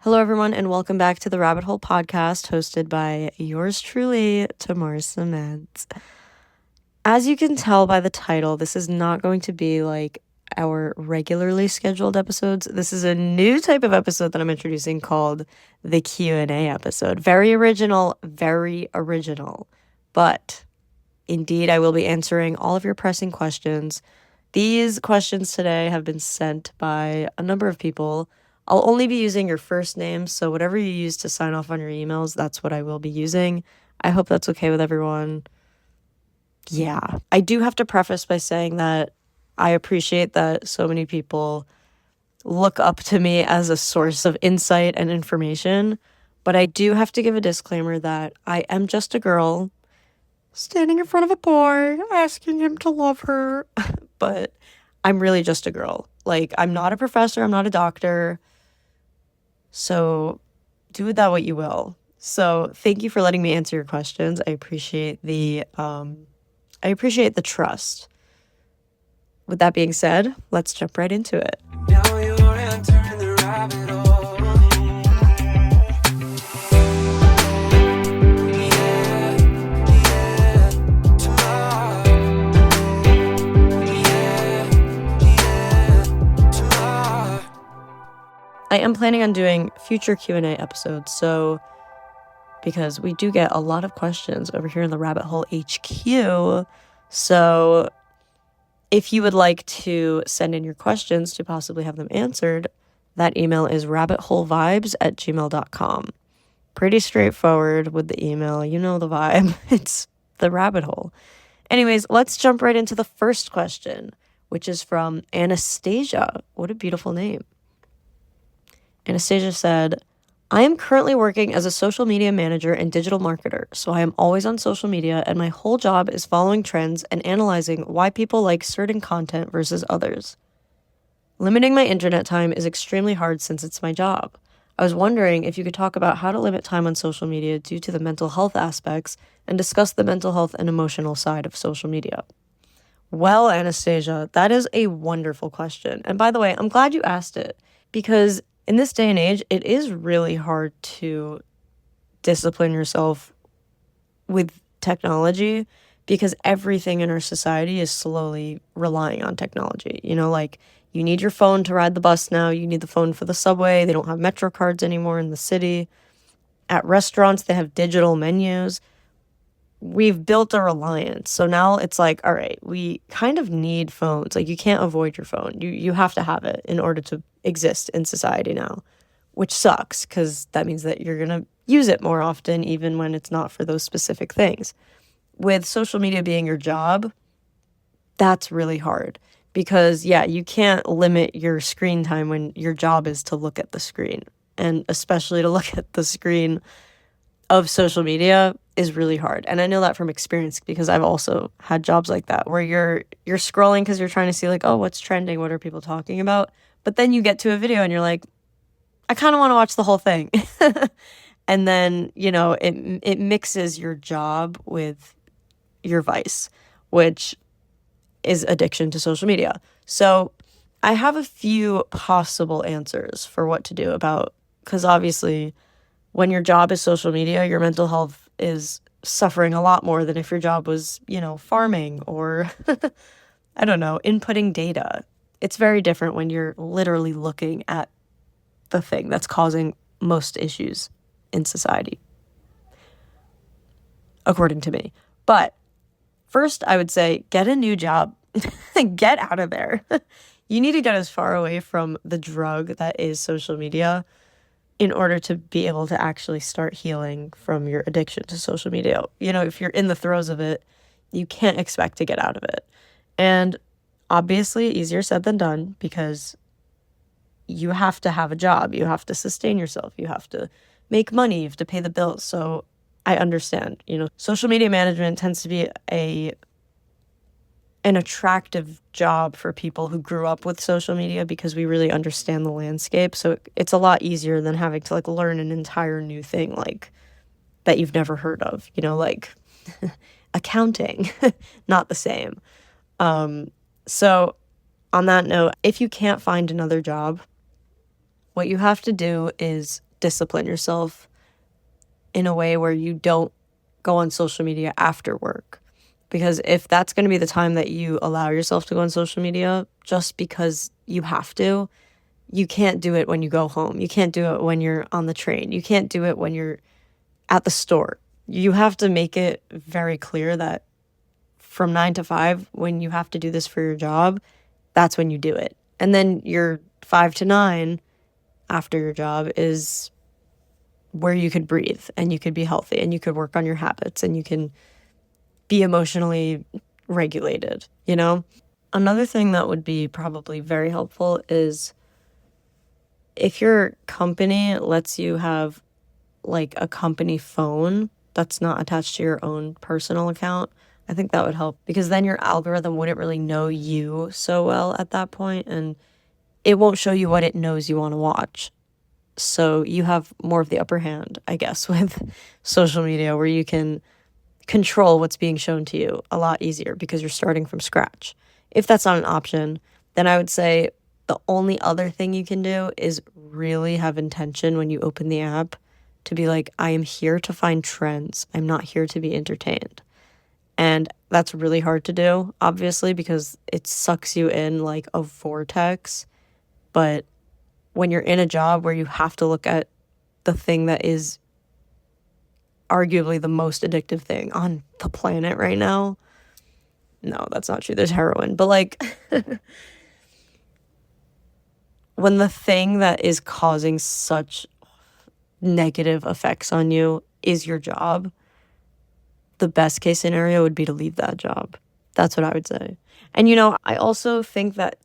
Hello, everyone, and welcome back to the Rabbit Hole podcast hosted by yours truly, Tamar Cement. As you can tell by the title, this is not going to be like our regularly scheduled episodes. This is a new type of episode that I'm introducing called the Q&A episode. Very original, but indeed, I will be answering all of your pressing questions. These questions today have been sent by a number of people. I'll only be using your first name, so whatever you use to sign off on your emails, that's what I will be using. I hope that's okay with everyone. Yeah, I do have to preface by saying that I appreciate that so many people look up to me as a source of insight and information, but I do have to give a disclaimer that I am just a girl standing in front of a boy asking him to love her, but I'm really just a girl. Like, I'm not a professor, I'm not a doctor. So do with that what you will. So thank you for letting me answer your questions. I appreciate the trust. With that being said, let's jump right into it. Now you're entering the rabbit hole. I am planning on doing future Q&A episodes, so because we do get a lot of questions over here in the Rabbit Hole HQ, so if you would like to send in your questions to possibly have them answered, that email is rabbitholevibes@gmail.com. Pretty straightforward with the email. You know the vibe. It's the rabbit hole. Anyways, let's jump right into the first question, which is from Anastasia. What a beautiful name. Anastasia said, I am currently working as a social media manager and digital marketer, so I am always on social media, and my whole job is following trends and analyzing why people like certain content versus others. Limiting my internet time is extremely hard since it's my job. I was wondering if you could talk about how to limit time on social media due to the mental health aspects and discuss the mental health and emotional side of social media. Well, Anastasia, that is a wonderful question. And by the way, I'm glad you asked it because in this day and age, it is really hard to discipline yourself with technology because everything in our society is slowly relying on technology. You know, like you need your phone to ride the bus now. You need the phone for the subway. They don't have Metro cards anymore in the city. At restaurants, they have digital menus. We've built a reliance. So now it's like, all right, we kind of need phones. Like you can't avoid your phone. You have to have it in order to exist in society now, which sucks because that means that you're going to use it more often, even when it's not for those specific things. With social media being your job, that's really hard because, yeah, you can't limit your screen time when your job is to look at the screen, and especially to look at the screen of social media is really hard. And I know that from experience because I've also had jobs like that where you're scrolling because you're trying to see like, oh, what's trending? What are people talking about? But then you get to a video and you're like, I kind of want to watch the whole thing. And then, you know, it mixes your job with your vice, which is addiction to social media. So I have a few possible answers for what to do about, because obviously when your job is social media, your mental health is suffering a lot more than if your job was, you know, farming or, I don't know, inputting data. It's very different when you're literally looking at the thing that's causing most issues in society, according to me. But first, I would say get a new job. Get out of there. You need to get as far away from the drug that is social media in order to be able to actually start healing from your addiction to social media. You know, if you're in the throes of it, you can't expect to get out of it. And obviously, easier said than done because you have to have a job. You have to sustain yourself. You have to make money. You have to pay the bills. So I understand, you know, social media management tends to be an attractive job for people who grew up with social media because we really understand the landscape. So it's a lot easier than having to like learn an entire new thing like that you've never heard of, you know, like accounting, not the same. So on that note, if you can't find another job, what you have to do is discipline yourself in a way where you don't go on social media after work. Because if that's going to be the time that you allow yourself to go on social media just because you have to, you can't do it when you go home. You can't do it when you're on the train. You can't do it when you're at the store. You have to make it very clear that from 9 to 5, when you have to do this for your job, that's when you do it. And then your 5 to 9 after your job is where you could breathe and you could be healthy and you could work on your habits and you can be emotionally regulated, you know? Another thing that would be probably very helpful is if your company lets you have like a company phone that's not attached to your own personal account, I think that would help because then your algorithm wouldn't really know you so well at that point and it won't show you what it knows you want to watch. So you have more of the upper hand, I guess, with social media where you can control what's being shown to you a lot easier because you're starting from scratch. If that's not an option, then I would say the only other thing you can do is really have intention when you open the app to be like, I am here to find trends. I'm not here to be entertained. And that's really hard to do, obviously, because it sucks you in like a vortex. But when you're in a job where you have to look at the thing that is arguably the most addictive thing on the planet right now. No, that's not true. There's heroin. But like when the thing that is causing such negative effects on you is your job, the best case scenario would be to leave that job. That's what I would say. And I also think that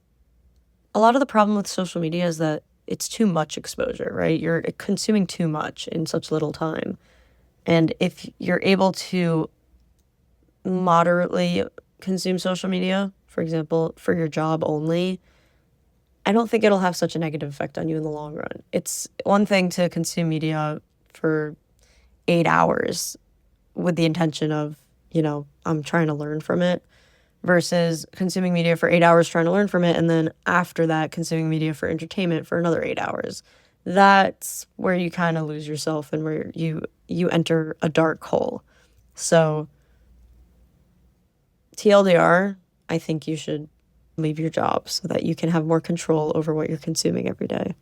a lot of the problem with social media is that it's too much exposure, right? You're consuming too much in such little time. And if you're able to moderately consume social media, for example, for your job only, I don't think it'll have such a negative effect on you in the long run. It's one thing to consume media for 8 hours with the intention of, I'm trying to learn from it, versus consuming media for 8 hours trying to learn from it, and then after that, consuming media for entertainment for another 8 hours. That's where you kind of lose yourself and where you enter a dark hole. So TLDR, I think you should leave your job so that you can have more control over what you're consuming every day.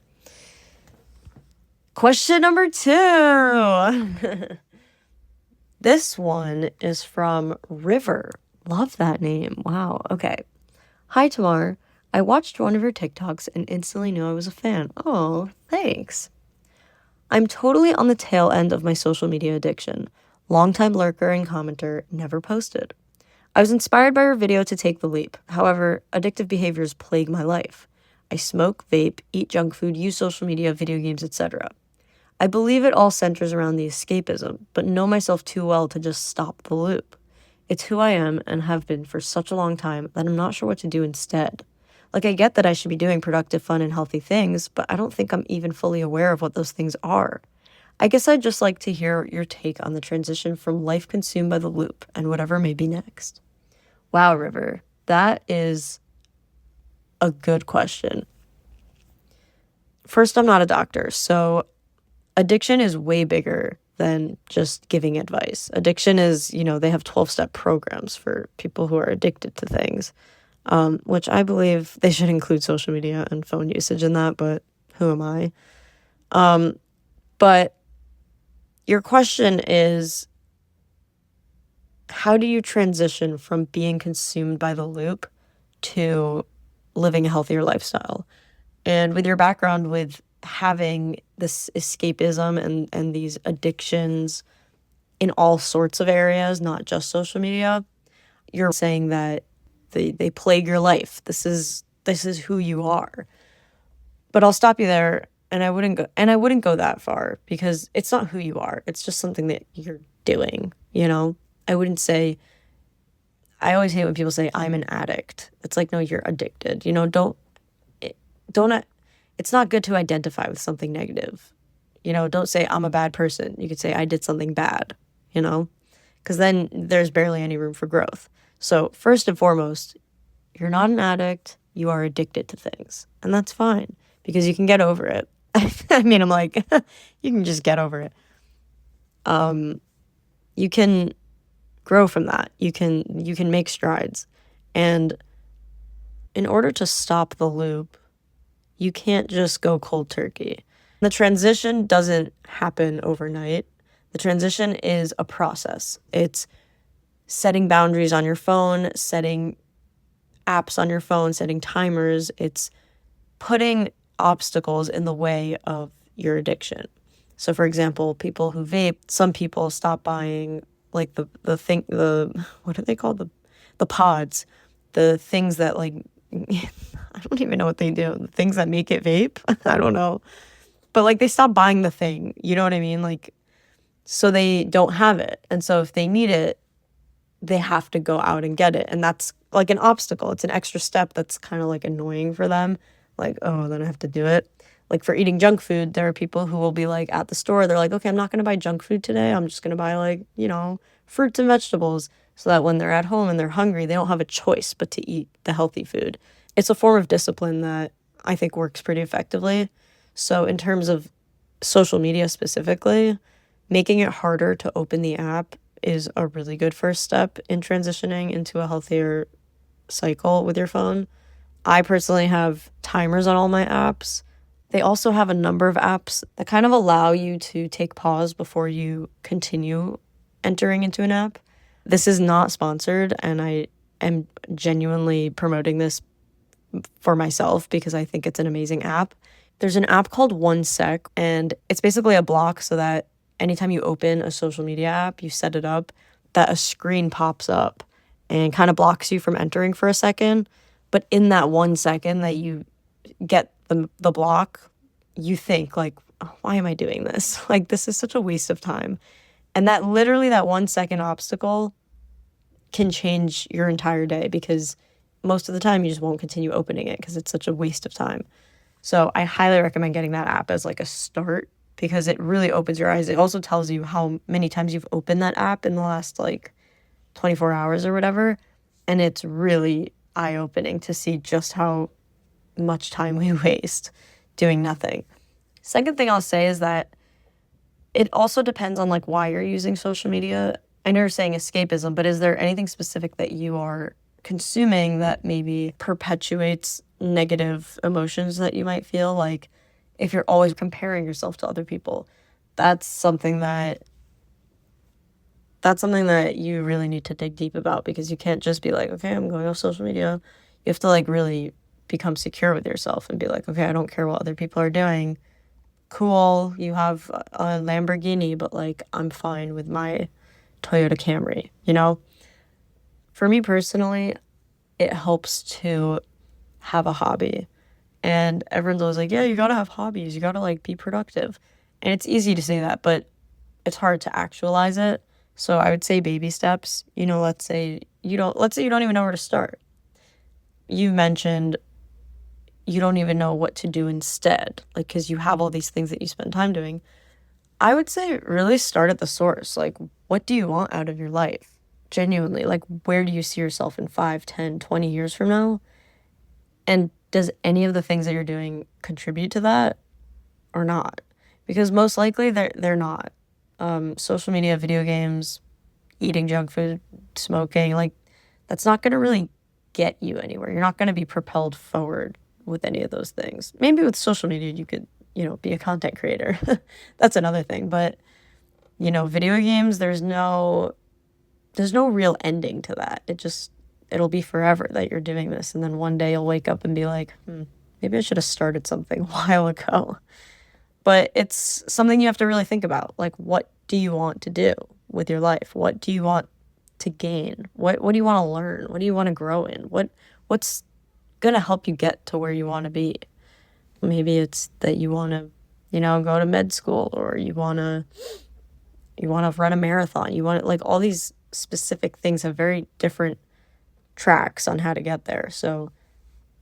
Question number 2. This one is from River. Love that name. Wow. Okay. Hi, Tamar. I watched one of your TikToks and instantly knew I was a fan. Oh, thanks. I'm totally on the tail end of my social media addiction. Longtime lurker and commenter, never posted. I was inspired by your video to take the leap. However, addictive behaviors plague my life. I smoke, vape, eat junk food, use social media, video games, etc. I believe it all centers around the escapism, but know myself too well to just stop the loop. It's who I am and have been for such a long time that I'm not sure what to do instead. Like, I get that I should be doing productive, fun, and healthy things, but I don't think I'm even fully aware of what those things are. I guess I'd just like to hear your take on the transition from life consumed by the loop and whatever may be next. Wow, River, that is a good question. First, I'm not a doctor, so addiction is way bigger than just giving advice. Addiction is, they have 12-step programs for people who are addicted to things, which I believe they should include social media and phone usage in that, but who am I? But your question is, how do you transition from being consumed by the loop to living a healthier lifestyle? And with your background with having this escapism and these addictions in all sorts of areas, not just social media, you're saying that they plague your life. This is who you are. But I'll stop you there, and I wouldn't go that far because it's not who you are. It's just something that you're doing, I wouldn't say, I always hate when people say I'm an addict. It's like, no, you're addicted. It's not good to identify with something negative. Don't say I'm a bad person. You could say I did something bad, because then there's barely any room for growth. So first and foremost, you're not an addict. You are addicted to things, and that's fine because you can get over it. I mean, I'm like, you can just get over it. You can grow from that. You can make strides. And in order to stop the loop, you can't just go cold turkey. The transition doesn't happen overnight. The transition is a process. It's setting boundaries on your phone, setting apps on your phone, setting timers. It's putting obstacles in the way of your addiction. So for example, people who vape, some people stop buying like the what are they called? The pods, the things that like I don't even know what they do. The things that make it vape. I don't know. But like they stop buying the thing. You know what I mean? Like so they don't have it. And so if they need it, they have to go out and get it. And that's like an obstacle. It's an extra step that's kind of like annoying for them. Like, oh, then I have to do it. Like for eating junk food, there are people who will be like at the store, they're like, okay, I'm not going to buy junk food today. I'm just going to buy like, fruits and vegetables so that when they're at home and they're hungry, they don't have a choice but to eat the healthy food. It's a form of discipline that I think works pretty effectively. So in terms of social media specifically, making it harder to open the app is a really good first step in transitioning into a healthier cycle with your phone. I personally have timers on all my apps. They also have a number of apps that kind of allow you to take pause before you continue entering into an app. This is not sponsored, and I am genuinely promoting this for myself because I think it's an amazing app. There's an app called 1Sec, and it's basically a block so that anytime you open a social media app, you set it up, that a screen pops up and kind of blocks you from entering for a second. But in that 1 second that you get the block, you think like, oh, why am I doing this? Like, this is such a waste of time. And that 1 second obstacle can change your entire day because most of the time you just won't continue opening it because it's such a waste of time. So I highly recommend getting that app as like a start because it really opens your eyes. It also tells you how many times you've opened that app in the last like 24 hours or whatever. And it's really eye-opening to see just how much time we waste doing nothing. Second thing I'll say is that it also depends on like why you're using social media. I know you're saying escapism, but is there anything specific that you are consuming that maybe perpetuates negative emotions that you might feel? Like if you're always comparing yourself to other people, that's something that you really need to dig deep about because you can't just be like, okay, I'm going off social media. You have to like really become secure with yourself and be like, okay, I don't care what other people are doing. Cool, you have a Lamborghini, but like I'm fine with my Toyota Camry, For me personally, it helps to have a hobby. And everyone's always like, yeah, you gotta have hobbies. You gotta like be productive. And it's easy to say that, but it's hard to actualize it. So I would say baby steps. Let's say you don't even know where to start. You mentioned you don't even know what to do instead, like because you have all these things that you spend time doing. I would say really start at the source. Like, what do you want out of your life? Genuinely, like where do you see yourself in 5, 10, 20 years from now? And does any of the things that you're doing contribute to that or not? Because most likely they're not. Social media, video games, eating junk food, smoking, like that's not going to really get you anywhere. You're not going to be propelled forward with any of those things. Maybe with social media you could, be a content creator. That's another thing. But, video games, there's no real ending to that. It'll be forever that you're doing this. And then one day you'll wake up and be like, maybe I should have started something a while ago. But it's something you have to really think about. Like, what do you want to do with your life? What do you want to gain? What do you want to learn? What do you want to grow in? What's going to help you get to where you want to be? Maybe it's that you want to, go to med school, or you want to run a marathon. You want to, like, all these specific things have very different tracks on how to get there. So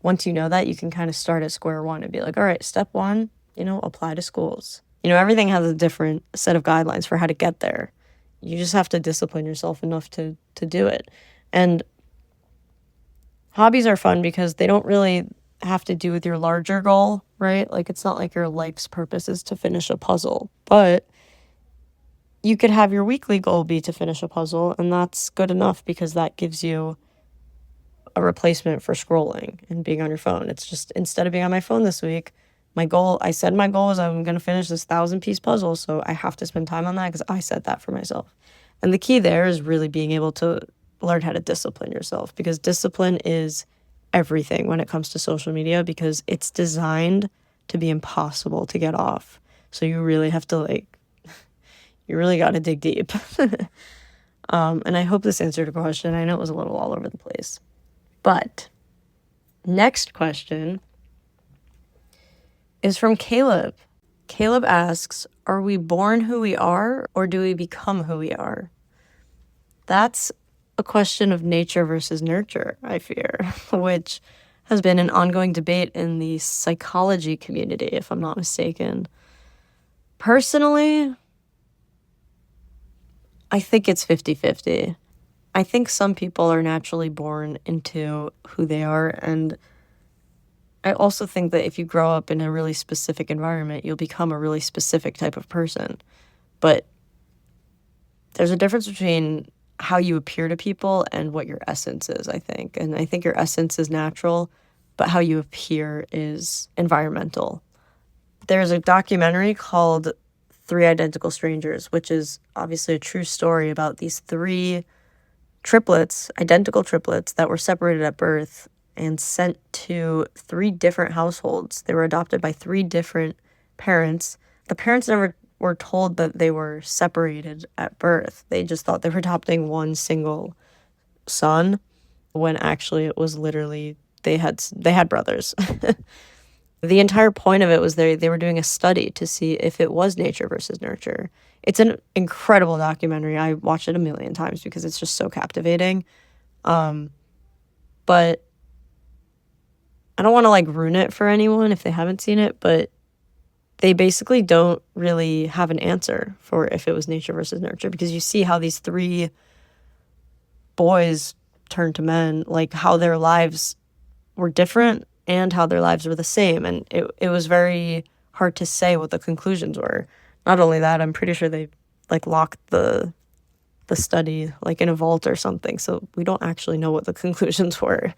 once you know that, you can kind of start at square one and be like, all right, step one, apply to schools. Everything has a different set of guidelines for how to get there. You just have to discipline yourself enough to do it. And hobbies are fun because they don't really have to do with your larger goal, right? Like, it's not like your life's purpose is to finish a puzzle, but you could have your weekly goal be to finish a puzzle, and that's good enough because that gives you a replacement for scrolling and being on your phone. It's just, instead of being on my phone this week, I said my goal is I'm going to finish this 1,000-piece puzzle, so I have to spend time on that because I set that for myself. And the key there is really being able to learn how to discipline yourself, because discipline is everything when it comes to social media, because it's designed to be impossible to get off. So you really have to you really got to dig deep. And I hope this answered your question. I know it was a little all over the place. But next question is from Caleb. Caleb asks, are we born who we are, or do we become who we are? That's a question of nature versus nurture, I fear, which has been an ongoing debate in the psychology community, if I'm not mistaken. Personally, I think it's 50-50. I think some people are naturally born into who they are, and I also think that if you grow up in a really specific environment, you'll become a really specific type of person. But there's a difference between how you appear to people and what your essence is, I think. And I think your essence is natural, but how you appear is environmental. There's a documentary called Three Identical Strangers, which is obviously a true story about these three triplets, identical triplets, that were separated at birth and sent to three different households. They were adopted by three different parents. The parents never were told that they were separated at birth. They just thought they were adopting one single son, when actually it was literally they had brothers. The entire point of it was they were doing a study to see if it was nature versus nurture. It's an incredible documentary. I watched it a million times because it's just so captivating. But I don't want to ruin it for anyone if they haven't seen it, but they basically don't really have an answer for if it was nature versus nurture, because you see how these three boys turned to men, how their lives were different and how their lives were the same. And it was very hard to say what the conclusions were. Not only that, I'm pretty sure they locked the study in a vault or something. So we don't actually know what the conclusions were.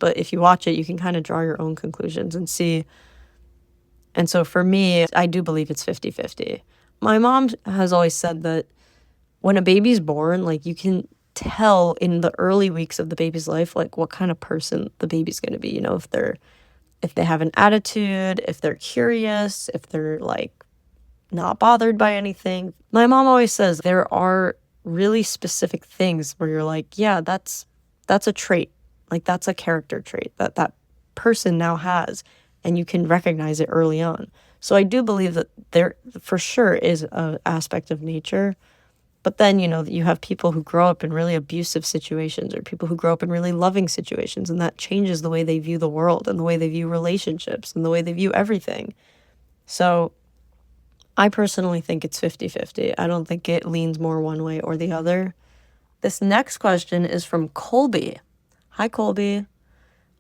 But if you watch it, you can kind of draw your own conclusions and see. And so for me, I do believe it's 50-50. My mom has always said that when a baby's born, you can tell in the early weeks of the baby's life, what kind of person the baby's going to be. If they have an attitude, if they're curious, if they're not bothered by anything. My mom always says there are really specific things where you're yeah, that's a trait. That's a character trait that person now has, and you can recognize it early on. So I do believe that there for sure is an aspect of nature. But then, you have people who grow up in really abusive situations, or people who grow up in really loving situations, and that changes the way they view the world and the way they view relationships and the way they view everything. So I personally think it's 50-50. I don't think it leans more one way or the other. This next question is from Colby. Hi, Colby.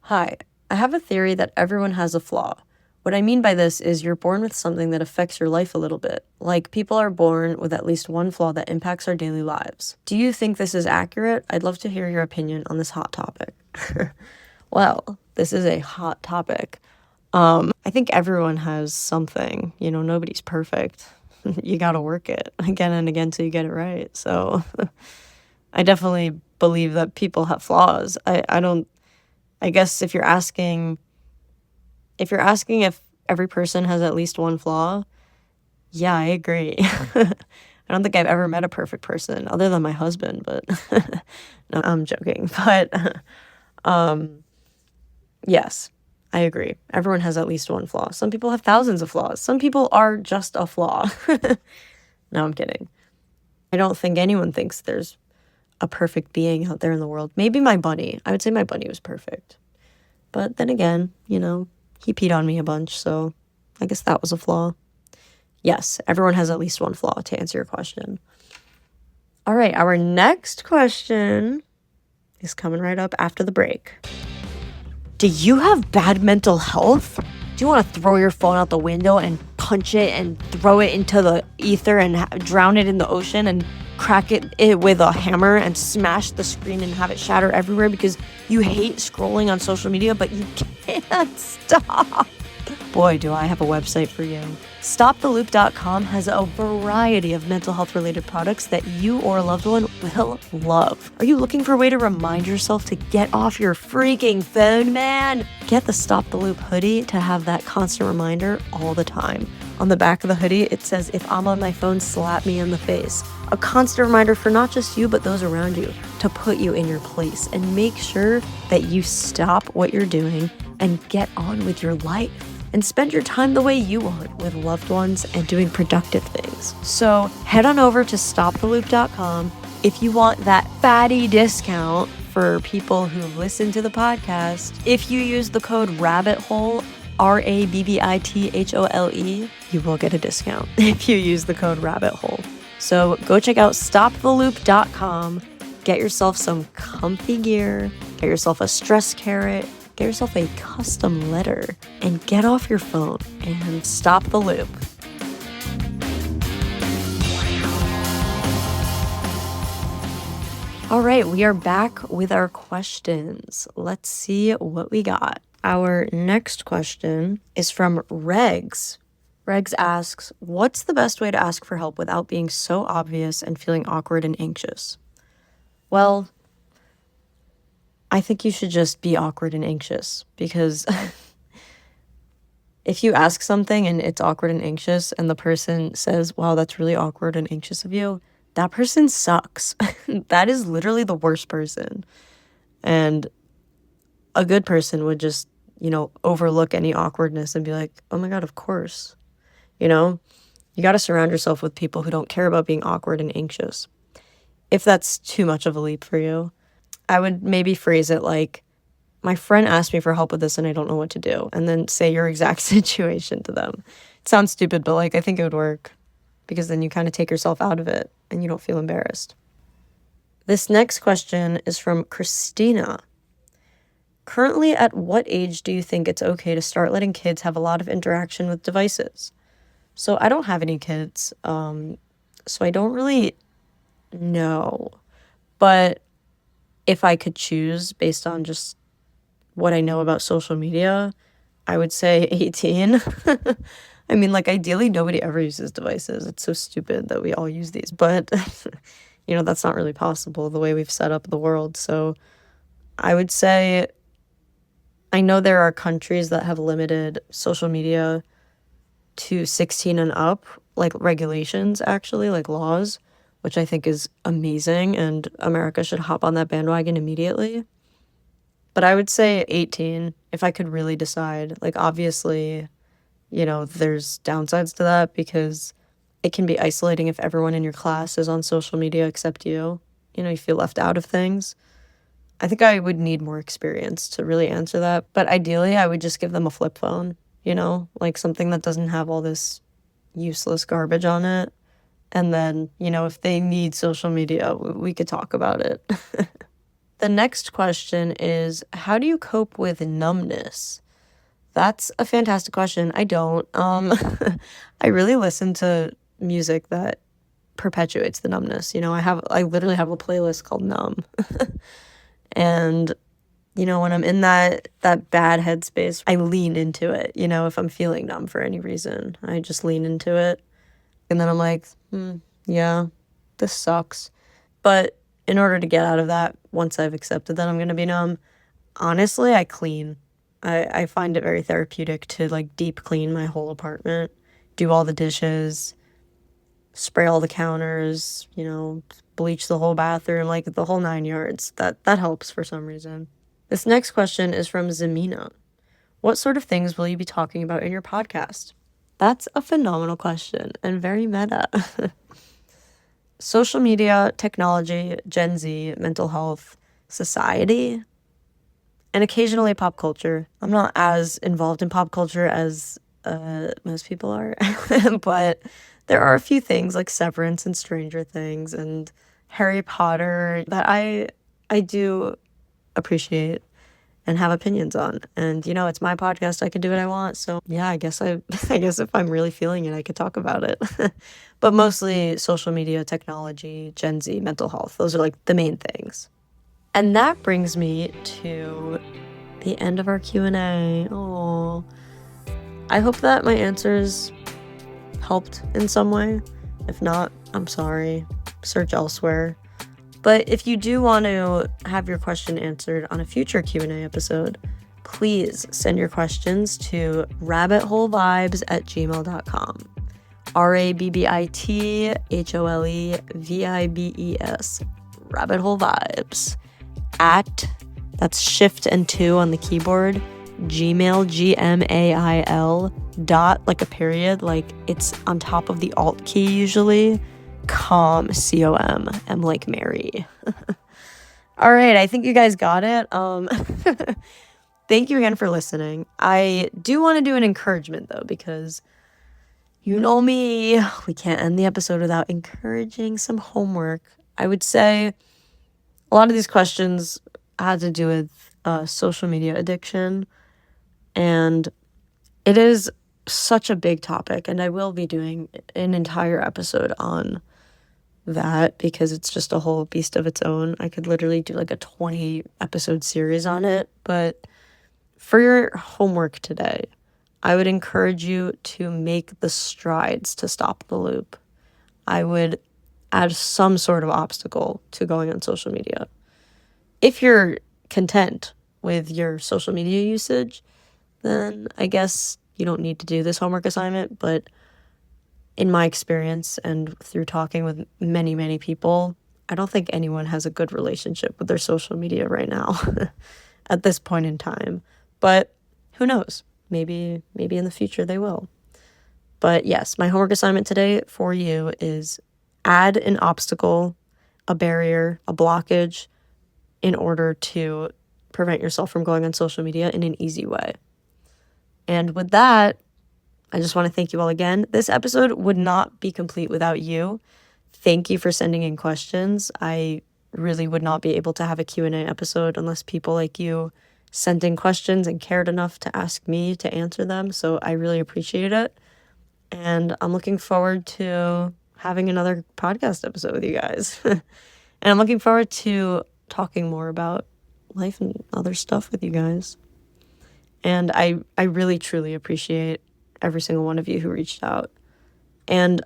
Hi. I have a theory that everyone has a flaw. What I mean by this is you're born with something that affects your life a little bit. People are born with at least one flaw that impacts our daily lives. Do you think this is accurate? I'd love to hear your opinion on this hot topic. Well, this is a hot topic. I think everyone has something. Nobody's perfect. You gotta work it again and again till you get it right. So I definitely believe that people have flaws. I guess if you're asking if every person has at least one flaw, yeah, I agree. I don't think I've ever met a perfect person other than my husband, but no, I'm joking. But yes, I agree. Everyone has at least one flaw. Some people have thousands of flaws. Some people are just a flaw. No, I'm kidding. I don't think anyone thinks there's a perfect being out there in the world. Maybe my bunny. I would say my bunny was perfect. But then again, he peed on me a bunch, so I guess that was a flaw. Yes, everyone has at least one flaw, to answer your question. All right, our next question is coming right up after the break. Do you have bad mental health? Do you want to throw your phone out the window and punch it and throw it into the ether and drown it in the ocean and crack it with a hammer and smash the screen and have it shatter everywhere because you hate scrolling on social media, but you can't stop? Boy, do I have a website for you. StopTheLoop.com has a variety of mental health related products that you or a loved one will love. Are you looking for a way to remind yourself to get off your freaking phone, man? Get the Stop the Loop hoodie to have that constant reminder all the time. On the back of the hoodie, it says, "If I'm on my phone, slap me in the face." A constant reminder for not just you, but those around you to put you in your place and make sure that you stop what you're doing and get on with your life. And spend your time the way you want with loved ones and doing productive things. So head on over to StopTheLoop.com if you want that fatty discount for people who listen to the podcast. If you use the code RABBITHOLE, RABBITHOLE, you will get a discount if you use the code RABBITHOLE. So go check out StopTheLoop.com, get yourself some comfy gear, get yourself a stress carrot, get yourself a custom letter, and get off your phone and stop the loop. All right, we are back with our questions. Let's see what we got. Our next question is from Regs. Regs asks, what's the best way to ask for help without being so obvious and feeling awkward and anxious? Well, I think you should just be awkward and anxious because if you ask something and it's awkward and anxious and the person says, wow, that's really awkward and anxious of you, that person sucks. That is literally the worst person. And a good person would just, overlook any awkwardness and be like, oh my God, of course. You got to surround yourself with people who don't care about being awkward and anxious. If that's too much of a leap for you, I would maybe phrase it like, my friend asked me for help with this and I don't know what to do. And then say your exact situation to them. It sounds stupid, but I think it would work because then you kind of take yourself out of it and you don't feel embarrassed. This next question is from Christina. Currently, at what age do you think it's okay to start letting kids have a lot of interaction with devices? So I don't have any kids, so I don't really know. But if I could choose based on just what I know about social media, I would say 18. I mean, ideally, nobody ever uses devices. It's so stupid that we all use these. But, that's not really possible the way we've set up the world. So I would say, I know there are countries that have limited social media to 16 and up, regulations, actually, laws, which I think is amazing, and America should hop on that bandwagon immediately. But I would say 18, if I could really decide. Obviously, there's downsides to that because it can be isolating if everyone in your class is on social media except you. You feel left out of things. I think I would need more experience to really answer that. But ideally, I would just give them a flip phone, something that doesn't have all this useless garbage on it. And then, if they need social media, we could talk about it. The next question is, how do you cope with numbness? That's a fantastic question. I don't. I really listen to music that perpetuates the numbness. I literally have a playlist called Numb. And, when I'm in that bad headspace, I lean into it. If I'm feeling numb for any reason, I just lean into it. And then I'm like, yeah, this sucks. But in order to get out of that, once I've accepted that I'm going to be numb, honestly, I clean. I find it very therapeutic to deep clean my whole apartment, do all the dishes, spray all the counters, bleach the whole bathroom, the whole 9 yards. That helps for some reason. This next question is from Zamina. What sort of things will you be talking about in your podcast? That's a phenomenal question and very meta. Social media, technology, Gen Z, mental health, society, and occasionally pop culture. I'm not as involved in pop culture as most people are, but there are a few things like Severance and Stranger Things and Harry Potter that I do appreciate. and have opinions on. And, it's my podcast. I can do what I want. So yeah, I guess I guess if I'm really feeling it, I could talk about it. But mostly social media, technology, Gen Z, mental health. Those are like the main things. And that brings me to the end of our Q&A. Oh, I hope that my answers helped in some way. If not, I'm sorry. Search elsewhere. But if you do want to have your question answered on a future Q&A episode, please send your questions to rabbitholevibes@gmail.com. RABBITHOLEVIBES. Rabbit Hole Vibes. That's shift and 2 on the keyboard. Gmail, GMAIL, dot, like a period, like it's on top of the alt key usually. Com, COM, M like Mary. All right, I think you guys got it. Thank you again for listening. I do want to do an encouragement though, because you know me, we can't end the episode without encouraging some homework. I would say a lot of these questions had to do with social media addiction, and it is such a big topic, and I will be doing an entire episode on that because it's just a whole beast of its own. I could literally do like a 20 episode series on it. But for your homework today, I would encourage you to make the strides to stop the loop. I would add some sort of obstacle to going on social media. If you're content with your social media usage, then I guess you don't need to do this homework assignment. But in my experience and through talking with many, many people, I don't think anyone has a good relationship with their social media right now at this point in time. But who knows? Maybe in the future they will. But yes, my homework assignment today for you is add an obstacle, a barrier, a blockage in order to prevent yourself from going on social media in an easy way. And with that, I just want to thank you all again. This episode would not be complete without you. Thank you for sending in questions. I really would not be able to have a Q&A episode unless people like you sent in questions and cared enough to ask me to answer them. So I really appreciate it. And I'm looking forward to having another podcast episode with you guys. And I'm looking forward to talking more about life and other stuff with you guys. And I really, truly appreciate every single one of you who reached out. And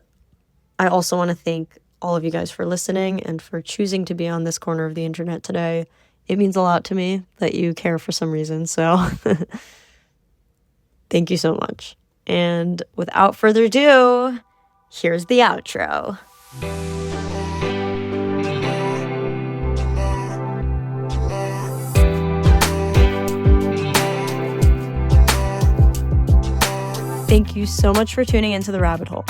I also want to thank all of you guys for listening and for choosing to be on this corner of the internet today. It means a lot to me that you care for some reason. So thank you so much. And without further ado, here's the outro. Thank you so much for tuning into The Rabbit Hole.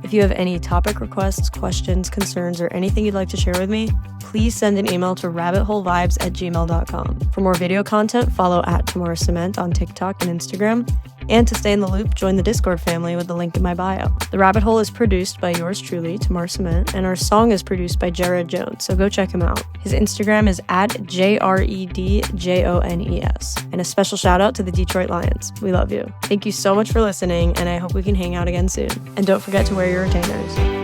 If you have any topic requests, questions, concerns, or anything you'd like to share with me, please send an email to rabbitholevibes@gmail.com. For more video content, follow @TamaraCement on TikTok and Instagram. And to stay in the loop, join the Discord family with the link in my bio. The Rabbit Hole is produced by yours truly, Tamara Cement, and our song is produced by Jared Jones, so go check him out. His Instagram is @JREDJONES. And a special shout out to the Detroit Lions. We love you. Thank you so much for listening, and I hope we can hang out again soon. And don't forget to wear your retainers.